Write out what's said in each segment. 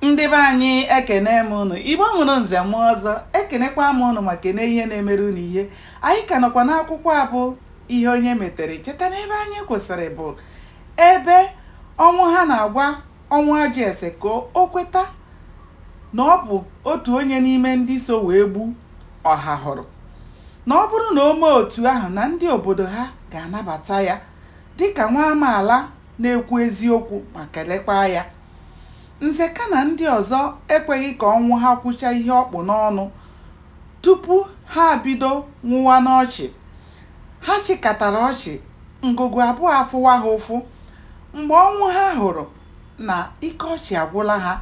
Ndị be anyị ekene m unu, Igbo mụrụ nze m ọzọ, ekenekwa m unu ma kene ihe na-emere unu ihe. Anyị ka nọkwa n'akwụkwọ a bụ ihe onye metere. Cheta na ebe anyị kwụsịrị bụ ebe ọnwụ ha na-agwa ọnwụ ajọ ese ka o kweta na ọ bụ otu onye n'ime ndị so wee gbu ọha hụrụ, na ọ bụrụ na o mee otu ahụ na ndị obodo ha ga-anabata ya dịka nwa amaala na-ekwu eziokwu ma kelekwa ya. Nzeka na ndị ọzọ ekweghị ka ọnwụ ha kwụcha ihe ọkpụ n'ọnụ tupu ha bido nwụwa n'ọchị. Ha chịkọtara ọchị, ngụgụ abụọ afụwa ha ụfụ. Mgbe ọnwụ ha hụrụ na ike ọchị agwụla ha,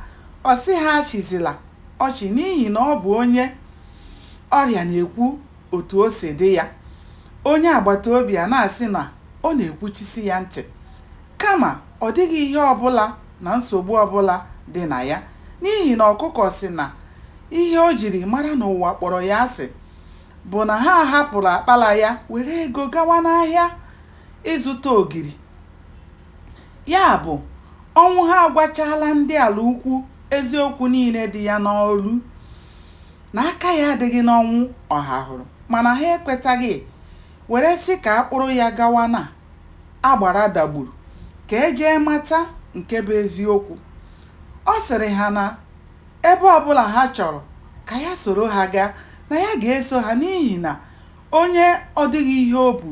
ọ sị ha achịzila ọchị n'ihi na ọ bụ onye ọrịa na-ekwu otu o si dị ya. Onye agbata obi a na-asị na ọ na-ekwuchisi ya ntị, kama ọ dịghị ihe ọbụla na nsogbu ọbụla dị na ya, n'ihi na ọkụkọ si na ihe o jiri mara n'ụwa kpọrọ ya asị bụ na ha hapụrụ akpala ya were ego gawa n'ahịa ịzụta ogiri. Ya bụ, ọnwụ ha agwachala ndị ala ukwu eziokwu niile dị ya n'olu, na aka ya adịghị n'ọnwụ ọha hụrụ, mana ha ekwetaghị, were sị ka akpụrụ ya gawa na agbara dagburu ka ejee mata nke bụ eziokwu. Ọ sịrị ha na ebe ọbụla ha chọrọ ka ya soro ha gaa, na ya ga-eso ha n'ihi na onye ọ dịghị ihe o bu,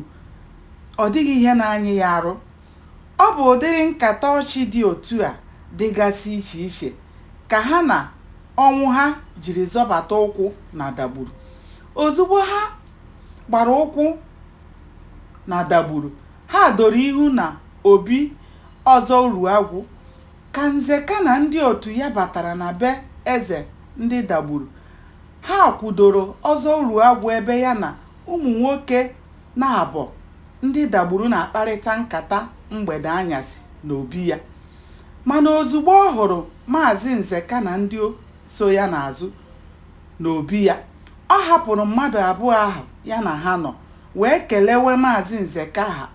ọ dịghị ihe na-anyị ya arụ. Ọ bụ ụdịrị nkata ọchị dị otu a dịgasị iche iche ka ha na ọnwụ ha jiri zọbata ụkwụ na dagburu. Ozugbo ha gbara ụkwụ na dagburu, ha doro ihu na obi ọzọ uru agwụ. Ka Nzeka na ndị otu ya batara na be eze ndị dagburu, ha kwudoro ọzọ uru agwụ ebe ya na ụmụ nwoke na-abọ ndị dagburu na-akparịta nkata mgbede anyasị n'obi ya. Mana ozugbo ọ hụrụ Maazị Nzeka na ndị so ya n'azụ n'obi ya, ọ hapụrụ mmadụ abụọ ahụ ya na ha nọ wee kelewe Maazị Nzeka ha,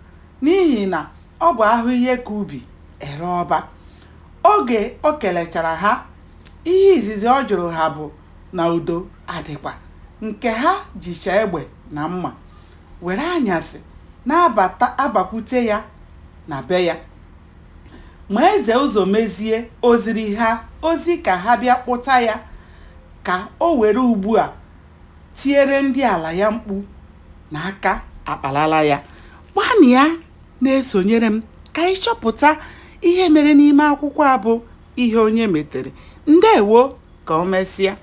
n'ihi na ọ bụ ahụ ihe ka ubi ere ọba. Oge o kelechara ha, ihe izizi ọ jụrụ ha bụ na udo adịkwa, nke ha jicha egbe na mma were anyasị na-abakwute ya na be ya. Ma eze ụzọ mezie oziri ha ozi ka ha bịa kpụta ya, ka o were ugbu a tiere ndị ala ya mkpu n'aka akpalala ya. Gbanị ya na-esonyere m ka anyị chọpụta ihe mere n'ime akwụkwọ a bụ ihe onye metere. Ndewo, ka o mesịa.